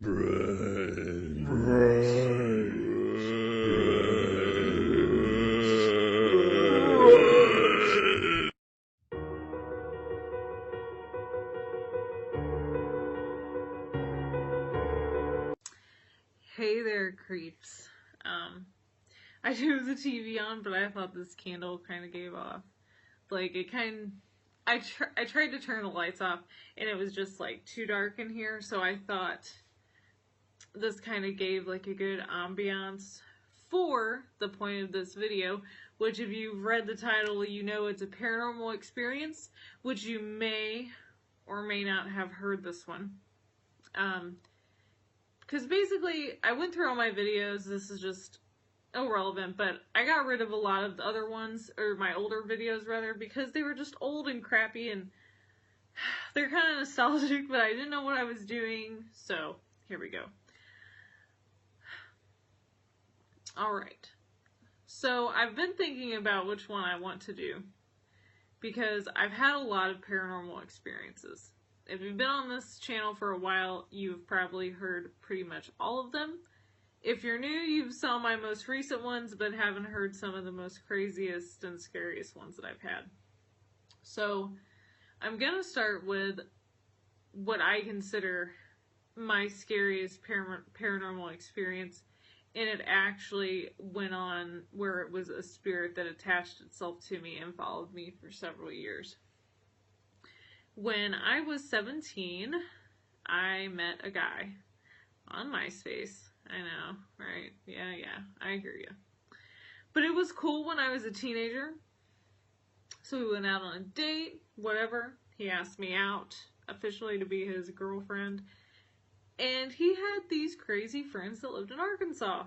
Hey there, creeps. I do have the TV on, but I thought this candle kind of gave off. Like, I tried to turn the lights off, and it was just, like, too dark in here, so I thought this kind of gave, like, a good ambiance for the point of this video, which if you've read the title, you know it's a paranormal experience, which you may or may not have heard this one. Because basically, I went through all my videos, this is just irrelevant, but I got rid of a lot of the other ones, or my older videos rather, because they were just old and crappy, and they're kind of nostalgic, but I didn't know what I was doing, so here we go. Alright, so I've been thinking about which one I want to do, because I've had a lot of paranormal experiences. If you've been on this channel for a while, you've probably heard pretty much all of them. If you're new, you've saw my most recent ones, but haven't heard some of the most craziest and scariest ones that I've had. So, I'm gonna start with what I consider my scariest paranormal experience, and it actually went on where it was a spirit that attached itself to me and followed me for several years. When I was 17, I met a guy on MySpace. I know, right? Yeah, I hear you. But it was cool when I was a teenager. So we went out on a date, whatever. He asked me out officially to be his girlfriend. And he had these crazy friends that lived in Arkansas.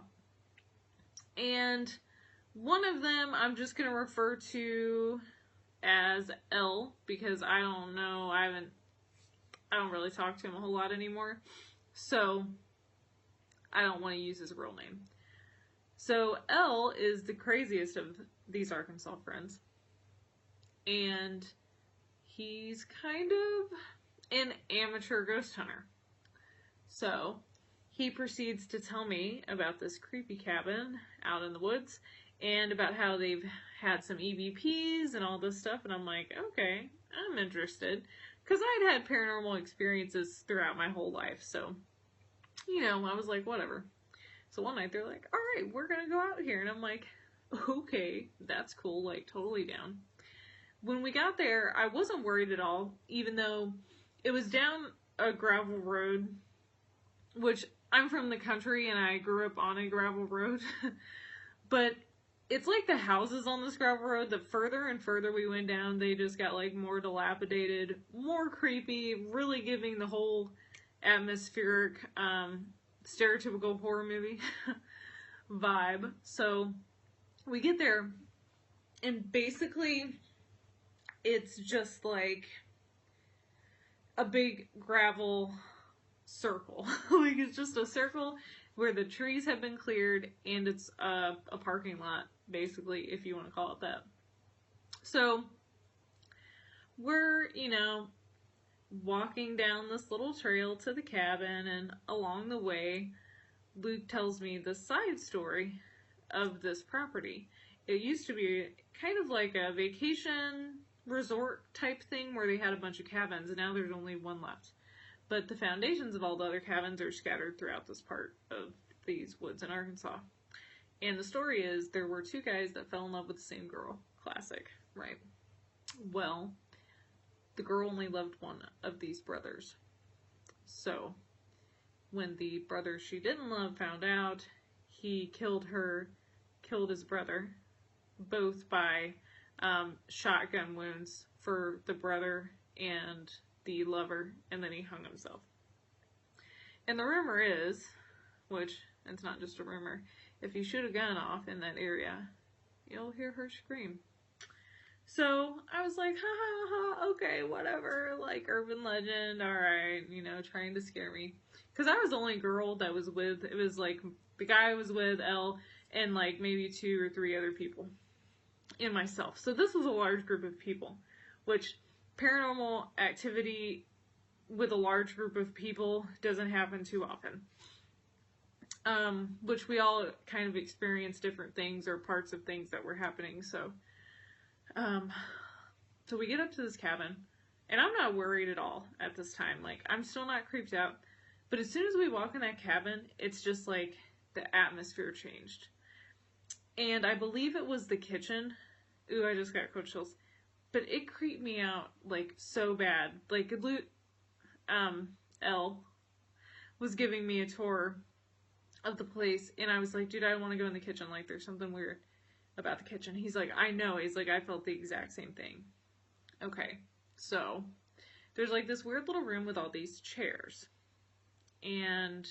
And one of them I'm just going to refer to as L, because I don't know, I don't really talk to him a whole lot anymore. So I don't want to use his real name. So L is the craziest of these Arkansas friends. And he's kind of an amateur ghost hunter. So he proceeds to tell me about this creepy cabin out in the woods and about how they've had some EVPs and all this stuff. And I'm like, okay, I'm interested. Because I'd had paranormal experiences throughout my whole life. So, you know, I was like, whatever. So one night they're like, all right, we're going to go out here. And I'm like, okay, that's cool. Like, totally down. When we got there, I wasn't worried at all, even though it was down a gravel road, which I'm from the country and I grew up on a gravel road. But it's like the houses on this gravel road, the further and further we went down, they just got like more dilapidated, more creepy, really giving the whole atmospheric, stereotypical horror movie vibe. So we get there, and basically it's just like a big gravel circle. Like, it's just a circle where the trees have been cleared, and it's a parking lot, basically, if you want to call it that. So we're, you know, walking down this little trail to the cabin, and along the way, Luke tells me the side story of this property. It used to be kind of like a vacation resort type thing where they had a bunch of cabins, and now there's only one left. But the foundations of all the other cabins are scattered throughout this part of these woods in Arkansas. And the story is, there were two guys that fell in love with the same girl. Classic, right? Well, the girl only loved one of these brothers. So, when the brother she didn't love found out, he killed her, killed his brother, both by shotgun wounds for the brother and the lover, and then he hung himself. And the rumor is, which it's not just a rumor, if you shoot a gun off in that area, you'll hear her scream. So I was like, ha ha ha, okay, whatever, like urban legend, alright, you know, trying to scare me. Because I was the only girl that was with, it was like, the guy I was with, Elle, and like maybe 2 or 3 other people, and myself. So this was a large group of people, which paranormal activity with a large group of people doesn't happen too often. Which we all kind of experience different things or parts of things that were happening. So we get up to this cabin, and I'm not worried at all at this time. Like, I'm still not creeped out. But as soon as we walk in that cabin, it's just like the atmosphere changed. And I believe it was the kitchen. Ooh, I just got cold chills. But it creeped me out, like, so bad. Like, Elle was giving me a tour of the place, and I was like, dude, I don't want to go in the kitchen. Like, there's something weird about the kitchen. He's like, I know. He's like, I felt the exact same thing. Okay, so there's, like, this weird little room with all these chairs. And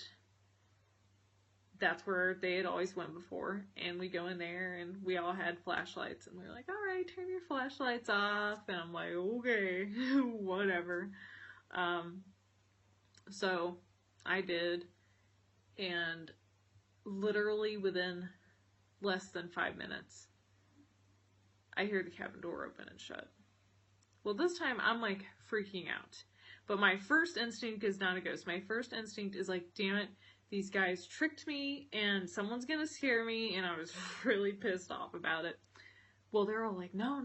that's where they had always went before. And we go in there, and we all had flashlights. And we were like, all right, turn your flashlights off. And I'm like, okay, whatever. So I did. And literally within less than 5 minutes, I hear the cabin door open and shut. Well, this time I'm like freaking out. But my first instinct is not a ghost. My first instinct is like, damn it, these guys tricked me and someone's gonna scare me, and I was really pissed off about it. Well, they're all like, no,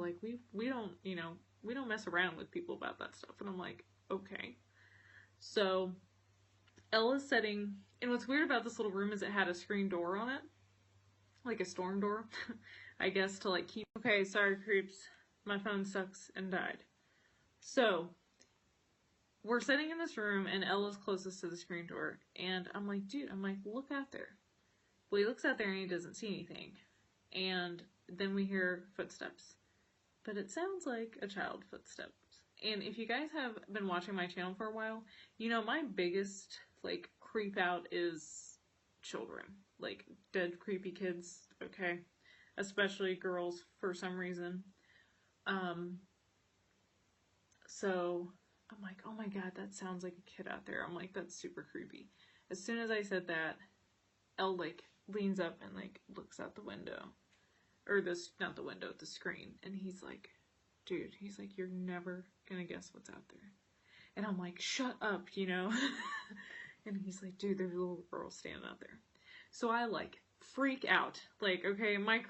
like we don't, we don't mess around with people about that stuff. And I'm like, okay. So Ella's setting, and what's weird about this little room is it had a screen door on it, like a storm door, I guess, to like keep. Okay, sorry creeps, my phone sucks and died. So we're sitting in this room, and Ella's closest to the screen door, and I'm like, dude, look out there. Well, he looks out there and he doesn't see anything. And then we hear footsteps. But it sounds like a child footsteps. And if you guys have been watching my channel for a while, you know my biggest, like, creep out is children. Like, dead, creepy kids, okay? Especially girls, for some reason. So I'm like, oh my god, that sounds like a kid out there. I'm like, that's super creepy. As soon as I said that, Elle, like, leans up and, like, looks out the window. Or not the window, the screen. And he's like, dude, he's like, you're never gonna guess what's out there. And I'm like, shut up, And he's like, dude, there's a little girl standing out there. So I, like, freak out. Like, okay, my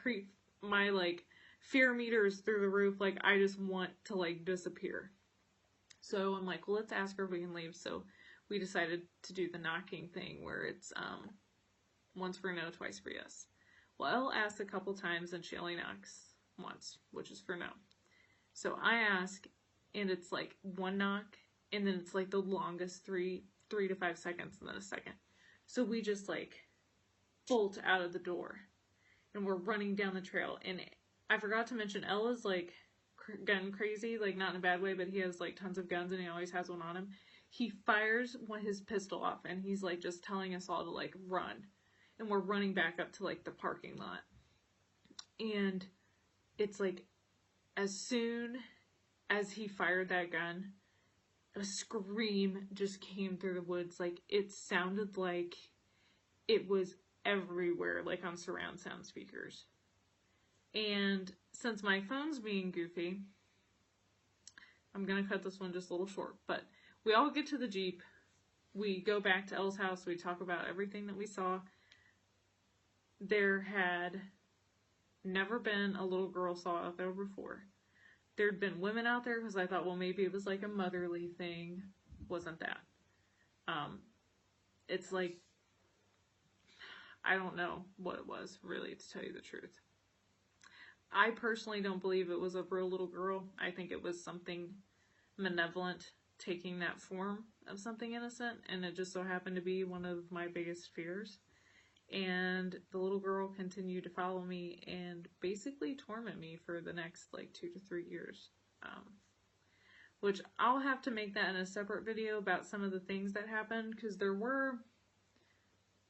fear meter is through the roof. Like, I just want to, like, disappear. So I'm like, well, let's ask her if we can leave. So we decided to do the knocking thing where it's once for no, twice for yes. Well, Elle asks a couple times and she only knocks once, which is for no. So I ask, and it's like one knock, and then it's like the longest 3 to 5 seconds, and then a second. So we just like bolt out of the door, and we're running down the trail. And I forgot to mention, Ella's like gun crazy, like not in a bad way, but he has like tons of guns and he always has one on him. He fires his pistol off, and he's like just telling us all to like run, and we're running back up to like the parking lot. And it's like, as soon as he fired that gun, a scream just came through the woods. Like, it sounded like it was everywhere, like on surround sound speakers. And since my phone's being goofy, I'm going to cut this one just a little short, but we all get to the Jeep. We go back to Elle's house. We talk about everything that we saw. There had never been a little girl saw out there before. There'd been women out there because I thought, well, maybe it was like a motherly thing. Wasn't that. It's like, I don't know what it was, really, to tell you the truth. I personally don't believe it was a real little girl. I think it was something malevolent taking that form of something innocent, and it just so happened to be one of my biggest fears. And the little girl continued to follow me and basically torment me for the next like 2 to 3 years. Which I'll have to make that in a separate video about some of the things that happened, because there were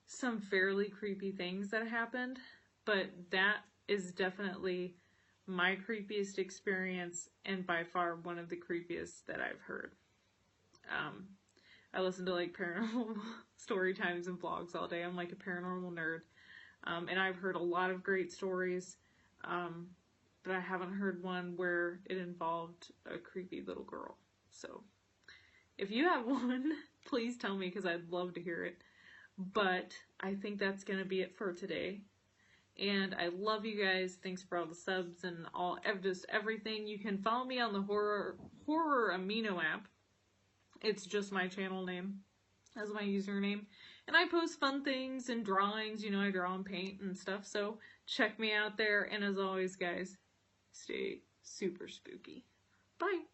some fairly creepy things that happened, but that is definitely my creepiest experience, and by far one of the creepiest that I've heard. I listen to like paranormal story times and vlogs all day. I'm like a paranormal nerd. And I've heard a lot of great stories, but I haven't heard one where it involved a creepy little girl. So If you have one, please tell me because I'd love to hear it. But I think that's going to be it for today. And I love you guys. Thanks for all the subs and just everything. You can follow me on the Horror Amino app. It's just my channel name as my username. And I post fun things and drawings. You know, I draw and paint and stuff. So check me out there. And as always, guys, stay super spooky. Bye.